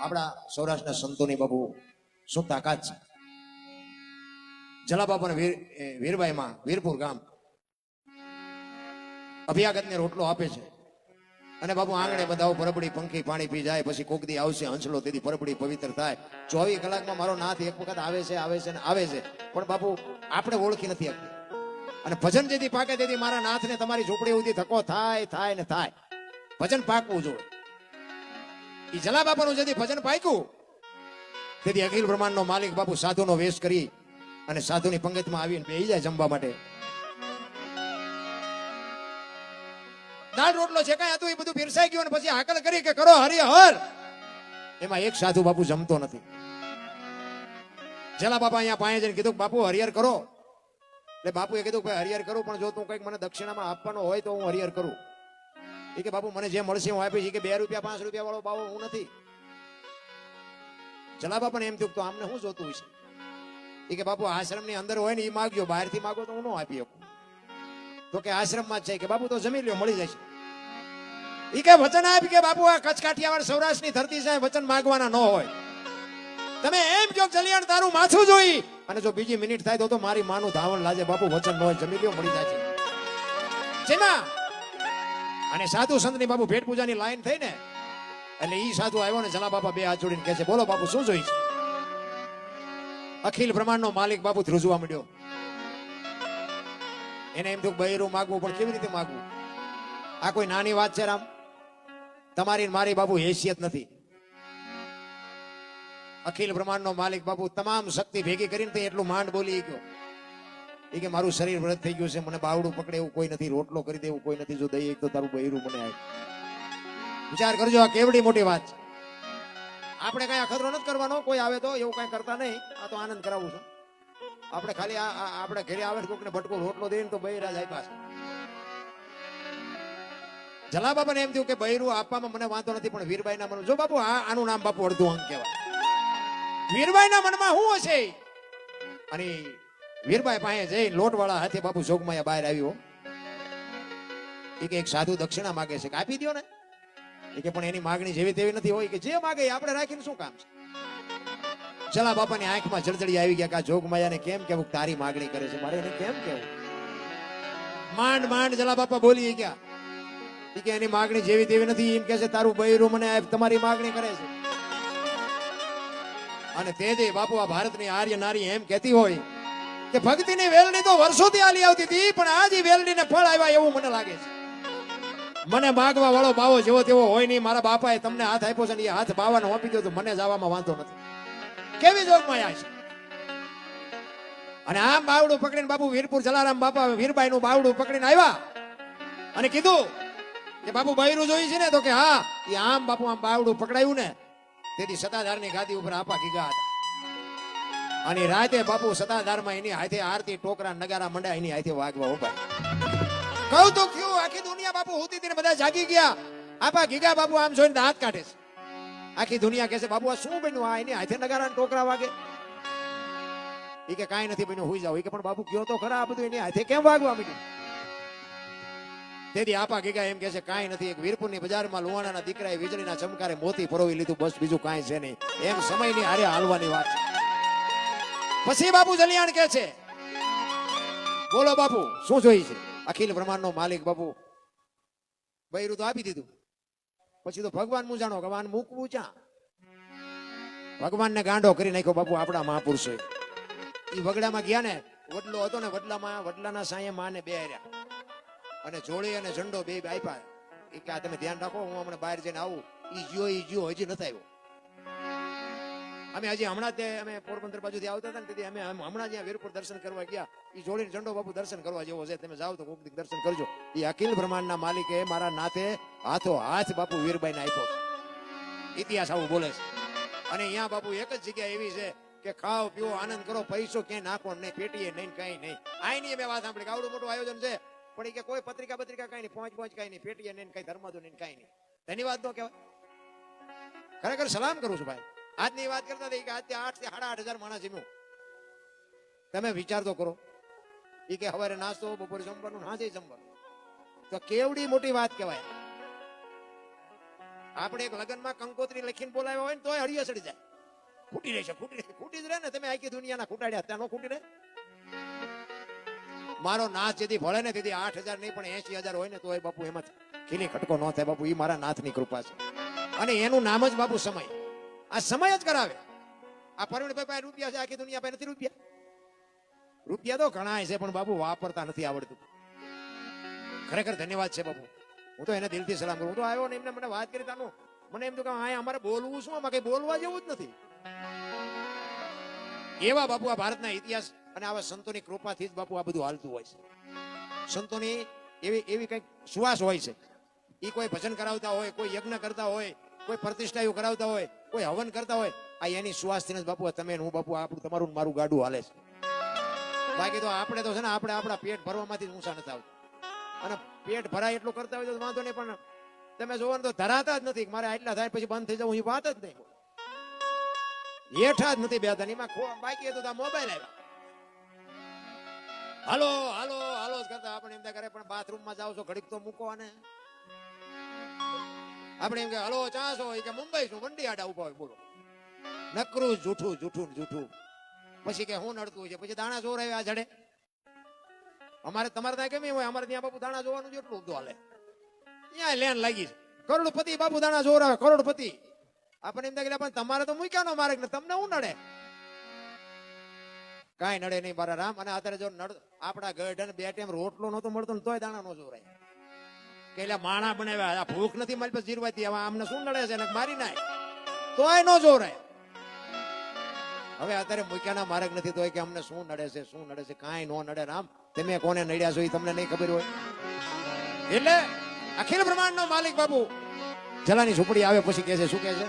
આપણા સૌરાષ્ટ્રના સંતોની બાપુ શું તાકાત છે. જલાબાપાને વીરબાઈમાં વીરપુર ગામ અભ્યાગતને રોટલો આપે છે અને બાપુ આંગણે બધાઓ પરબડી પંખી પાણી પી જાય. પછી કોક દી આવશે હંસલો, તેથી પરબડી પવિત્ર થાય. 24 કલાકમાં મારો નાથ એક વખત આવે છે ને આવે છે, પણ બાપુ આપણે ઓળખી નથી શકતા. અને ભજન જેથી પાકે તેથી મારા નાથને તમારી ઝૂંપડી સુધી ધક્કો થાય ને થાય. ભજન પાકવું જોઈએ. એ જલાબાપાનું જેથી ભજન પાક્યું તેથી અખિલ બ્રહ્માંડનો માલિક બાપુ સાધુનો વેશ કરી અને સાધુની પંગતમાં આવીને બેહી જાય જમવા માટે. દાળ રોટલો છે કાંઈ હતું એ બધું પીરસાઈ ગયું અને પછી હાકલ કરી કે કરો હરિહર. એમાં એક સાધુ બાપુ જમતો નથી. જલાબાપા અહીંયા પાસે જઈને કીધું બાપુ હરિહર કરો. એટલે બાપુએ કીધું ભાઈ હરિહર કરું, પણ જો તું કંઈક મને દક્ષિણામાં આપવાનો હોય તો હું હરિહર કરું. એ કે બાપુ મને જે મળશે હું આપીશ. કે 2 રૂપિયા 5 રૂપિયા વાળો બાવો હું નથી. જલાબાપાને એમ થયું તો આમને શું જોતું હશે. એ કે બાપુ આશ્રમની અંદર હોય ને એ માગજો, બહારથી માગો તો હું ન આપી શકું. તો કે આશ્રમમાં જ છે. કે બાપુ તો જમી લ્યો, મળી જશે. એ કે વચન આપ કે બાપુ આ કચ્છ કાઠિયાવાડ સૌરાષ્ટ્રની ધરતી છે, વચન માંગવાના ન હોય. તમે એમ જો જલિયાણ તારું માથું જોઈ અને જો બીજી મિનિટ થાય તો મારી માનું ધાવણ લાજે. બાપુ વચન ન હોય, જમી લ્યો, મળી જશે. જેમાં અને સાધુ સંતની બાપુ ભેટ પૂજાની લાઈન થઈ ને એટલે ઈ સાધુ આવ્યો ને જલાબાપા બે હાથ જોડીને કહે છે બોલો બાપુ શું જોઈ છે. અખિલ બ્રહ્માંડનો માલિક બાપુ ધ્રુજવા મળ્યો. એને એમ થયું બૈરું માગવું, પણ કેવી રીતે માગવું. આ કોઈ નાની વાત છે રામ. તમારી મારી બાપુ હેસિયત નથી. અખિલ બ્રહ્માંડનો માલિક બાપુ તમામ શક્તિ ભેગી કરીને એટલું માંડ બોલી ગયો. એ કે મારું શરીર વ્રત થઈ ગયું છે, મને બાવડું પકડે એવું કોઈ નથી, રોટલો કરી દેવું કોઈ નથી, જો દઈએ તો તારું બૈરું મને આવે. વિચાર કરજો આ કેવડી મોટી વાત છે. આપણે કઈ અખતરો નથી કરવાનો. કોઈ આવે તો એવું કઈ કરતા નહીં. આ તો આનંદ કરાવું છું. આપણે ખાલી આપણે ઘરે આવે કોકને ભટકો રોટલો દઈને તો બૈરા જાય પાછા. જલાબાપાને એમ થયું કે બૈરું આપવામાં મને વાંધો નથી, પણ વીરબાઈના મનમાં જો બાપુ આનું નામ બાપુ અડધું અંગ કહેવાય. વીરબાઈના મનમાં શું હશે. અને વીરબાઈ પાસે જઈ લોટવાળા હાથે બાપુ જોગમાયા બહાર આવ્યો. એ કે એક સાધુ દક્ષિણા માગે છે, કે આપી દો ને. એ કે પણ એની માગણી જેવી તેવી નથી હોય. કે જે માગે આપણે રાખીને શું કામ છે. જલાબાપાની આંખમાં જળજળી આવી ગયા કે આ જોગમાયાને કેમ કેવું તારી માગણી કરે છે, મારે એને કેમ કેવું. માંડ માંડ જલાબાપા બોલી ગયા કે એની માગણી જેવી તેવી નથી. એમ કે છે તારું બૈરું મને તમારી માગણી કરે છે. અને તે જે બાપુ આ ભારતની આર્ય નારી એમ કહેતી હોય કે ભક્તિની વેલણી તો વર્ષોથી આલી આવતી હતી, પણ આજ વેલણીને ફળ આવ્યા એવું મને લાગે છે. મને માગવા વાળો બાવો જેવો તેવો હોય નહીં. મારા બાપાએ તમને હાથ આપ્યો છે ને એ હાથ બાવાનો આપી દો તો મને જવામાં વાંધો નથી. કેવી જોગમાયા છે. અને આમ બાવડું પકડીને બાપુ વીરપુર જલારામ બાપા વીરબાઈનું બાવડું પકડીને આવ્યા અને કીધું કે બાપુ બૈરું જોઈ છે ને. તો કે હા. એ આમ બાપુ આમ બાવડું પકડાયું ને તેથી સતાધારની ગાદી ઉપર આપા ગીગા હતા. અને રાતે બાપુ સતાધારમાં એની હાથે આરતી ટોકરા નગારા મંડ્યા, એની હાથે વાગવા ઉભા. કૌતુક થયું. આખી દુનિયા બાપુ હોતી હતી ને બધા જાગી ગયા. આપા ગીગા બાપુ આમ જોઈને હાથ કાઢે છે. આખી દુનિયા કહે છે બાપુ આ શું બન્યું. આ એની હાથે નગારા ટોકરા વાગે. એ કે કાંઈ નથી બન્યું, હુઈ જાવ. એ કે પણ બાપુ કયો તો ખરા આ બધું એની હાથે કેમ વાગવા માંડ્યું. તેથી આપા ગીગા એમ કે છે કાંઈ નથી. એક વીરપુરની બજારમાં લુવાણાના દીકરાએ વીજળીના ચમકારે મોતી પરોવી લીધું, બસ બીજું કાંઈ છે નહીં. એમ સમયની હારે હાલવાની વાત છે. પછી બાપુ જલિયાણ કે છે બોલો બાપુ શું જોઈ છે. અખિલ બ્રહ્માંડનો માલિક બાપુ બૈરું તો આપી દીધું. પછી તો ભગવાન મૂંઝાણો કે વાન મૂકવું ચા. ભગવાનને ગાંડો કરી નાખ્યો બાપુ આપણા મહાપુરુષોએ. એ વગડામાં ગયા ને, વડલો હતો ને, વડલાના સાંયે માને બે હાર્યા અને જોડી અને ઝંડો બે આપ્યા. એ કે તમે ધ્યાન રાખો, હું હમણાં બહાર જઈને આવું. ઈ જ્યો હજી નથી આવ્યો. અમે હજી હમણાં જ અમે પોરબંદર બાજુથી આવતા હતા ને તેથી અમે હમણાં જ્યાં વીરપુર દર્શન કરવા ગયા. એ જોડીને ઝંડો બાપુ દર્શન કરવા જેવો છે. તમે જાઓ તો કોક દી દર્શન કરજો. એ અખિલ બ્રહ્માંડના માલિકે મારા નાથે હાથો હાથ બાપુ વીરબાઈને આપ્યો છે. ઇતિહાસ આવું બોલે છે. અને અહીંયા બાપુ એક જ જગ્યા એવી છે કે ખાઓ પીવો આનંદ કરો, પૈસો ક્યાંય નાખો નહીં, પેટીએ નહીં, કઈ નહીં. આની મેં વાત સાંભળી. આવડું મોટું આયોજન છે પણ એ કે કોઈ પત્રિકા કઈ નહીં, પહોંચ કઈ નહીં, પેટીએ નહીં, કઈ ધર્માદો નહીં, કઈ નહીં. ધન્યવાદ નો કહેવાય. ખરેખર સલામ કરું છું ભાઈ. આજની વાત કરતા હતા કે આજથી 8 થી 8.5 માણસ જમ્યું. તમે વિચાર તો કરો. એ કે સવારે નાસ્તો, બપોરે જમવાનું, સાંજે જમવાનું. તો કેવડી મોટી વાત કહેવાય. આપણે એક લગ્નમાં કંકોત્રી લખીને બોલાવ્યા હોય ને તોય હળિયા ચડી જાય, ખૂટી રહેશે, ખૂટી જ રહે ને. તમે આખી દુનિયાના ખૂટાડ્યા ત્યાં નો ખૂટી રહે. મારો નાથ જેથી ભળે ને તેથી 8,000 નહીં પણ 80,000 હોય ને તોય બાપુ એમાં ખીલી ખટકો ન થાય. બાપુ એ મારા નાથની કૃપા છે અને એનું નામ જ બાપુ સમય. આ સમય જ કરાવે. આ પરવીણભાઈ પાસે રૂપિયા છે, આખી દુનિયા પાસે નથી રૂપિયા. રૂપિયા તો ઘણા છે પણ બાપુ વાપરતા નથી આવડતું. ખરેખર ધન્યવાદ છે બાપુ. હું તો એને દિલથી સલામ કરું. હું તો આવ્યો ને એમને મને વાત કરી તાનું મને એમ તો કે અહીંયા અમારે બોલવું શું, આમાં કઈ બોલવા જેવું જ નથી. એવા બાપુ આ ભારતના ઇતિહાસ અને આવા સંતોની કૃપાથી જ બાપુ આ બધું હાલતું હોય છે. સંતોની એવી કઈક સુવાસ હોય છે. એ કોઈ ભજન કરાવતા હોય, કોઈ યજ્ઞ કરતા હોય, કોઈ પ્રતિષ્ઠાઓ કરાવતા હોય, કોઈ હવન કરતા હોય, આ એની સુવાસથી જ બાપુ તમે હું બાપુ આપણું તમારું મારું ગાડું હાલે છે. બાકી તો આપણે તો છે ને આપણે આપણા પેટ ભરવામાંથી જ ઊંચા નથી આવતા. અને પેટ ભરાય એટલું કરતા હોય તો વાંધો નહીં, પણ તમે જોવો ને તો ધરાતા જ નથી. મારે આટલા થાય પછી બંધ થઈ જવું એ વાત જ નહીં. હેઠા જ નથી બેતા. એમાં બાકી હતું તો મોબાઈલ આવ્યા, હાલો હાલો હાલો જ કરતા. આપણે એમ કરે પણ બાથરૂમમાં જાવ છો ઘડીક તો મૂકો. અને આપણે એમ કે હલો ચાસો કે મુંબઈ શું વંડી આડા ઉભા હોય. બોલો નકરું જૂઠું જૂઠું જૂઠું. પછી કે હું નડતું છે, પછી દાણા ચોર આવ્યા જડે. અમારે તમારે ત્યાં કેમ હોય, અમારે ત્યાં બાપુ દાણા જોવાનું જેટલું બધું હાલે. ત્યાં લેન લાગી છે. કરોડપતિ બાપુ દાણા જોર આવે, કરોડપતિ. આપણે એમ થાય પણ તમારે તો મૂક્યા નો મારે, તમને શું નડે? કાંઈ નડે નહીં મારા રામ. અને અત્યારે જો આપણા ગઢ બે ટાઈમ રોટલો નતો મળતો ને તોય દાણા નો જોરાય. કે એટલે માણા બનાવ્યા, આ ભૂખ નથી મારી પાસે જીરવાતી, હવે આમને શું નડે છે, મારી નાય તોય નો જોરાય. હવે અત્યારે મૂક્યાના માર્ગ નથી તોય કે અમને શું નડે છે, શું નડે છે? કાંઈ નો નડે રામ. તમે કોને નડ્યા છો એ તમને નહીં ખબર હોય. એટલે અખિલ બ્રહ્માંડ નો માલિક બાપુ જલાની ઝૂંપડી આવે પછી કે છે, શું કે છે?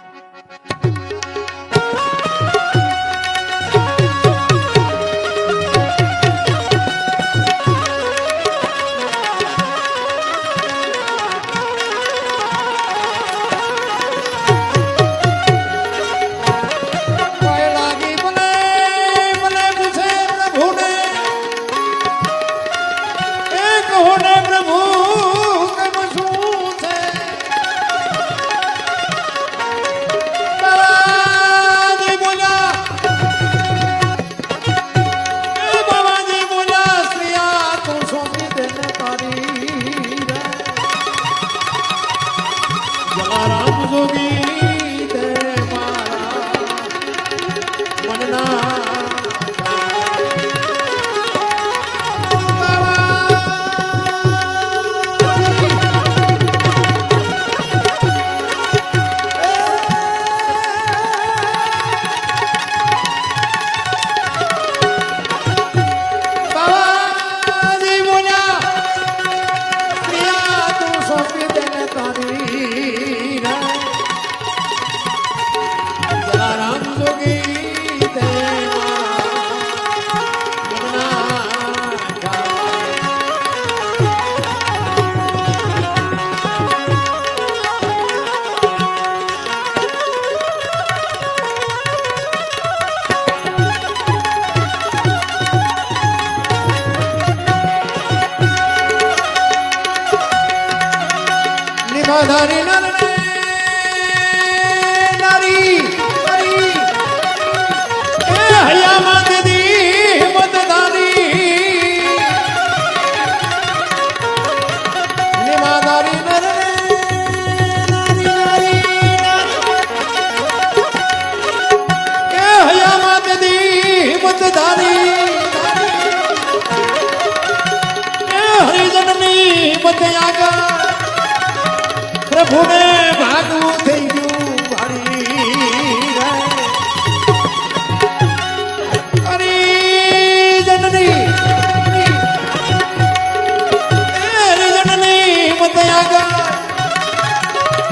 પ્રભુને ભાગવું થઈ ગયું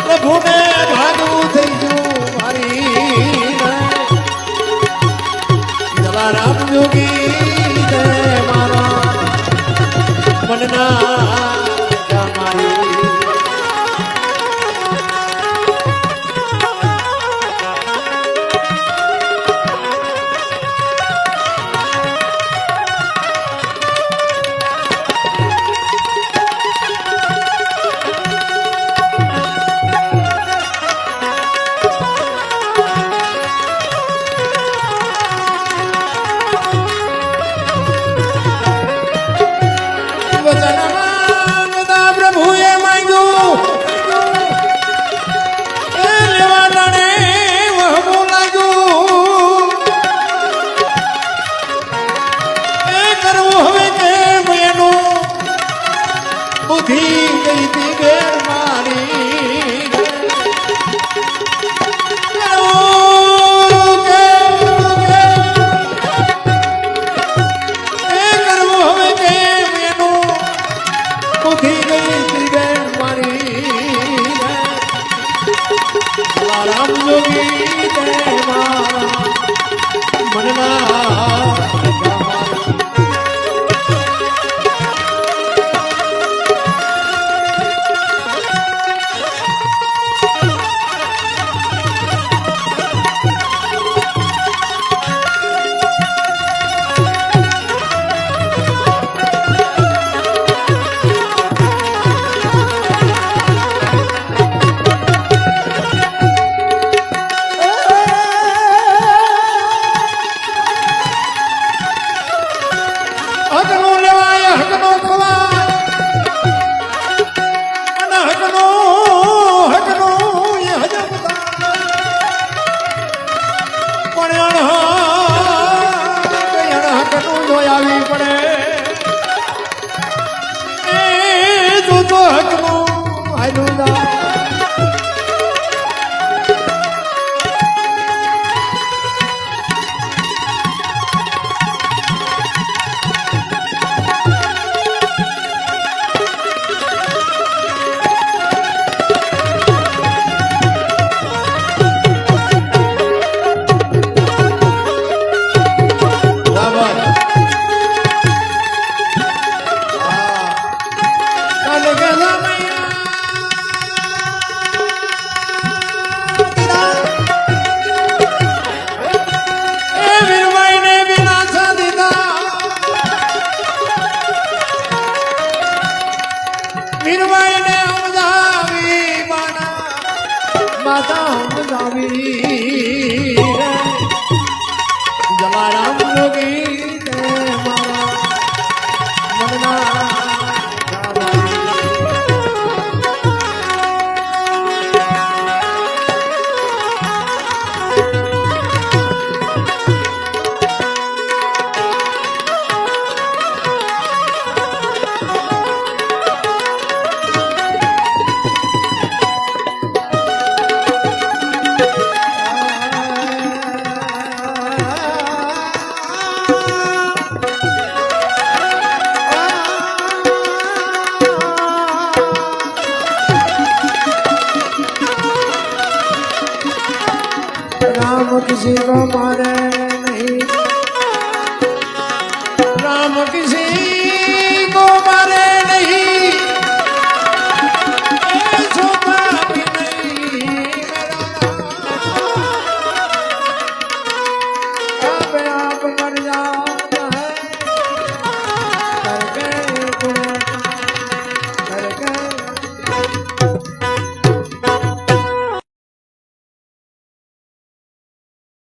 પ્રભુને ભાગવું થઈ ગયું મારી જલારામ જોગી જય મારા મનના જલારામ જોગી તે મારા મનના જલારામ જોગી તે મારા મનના राम किसी को मारे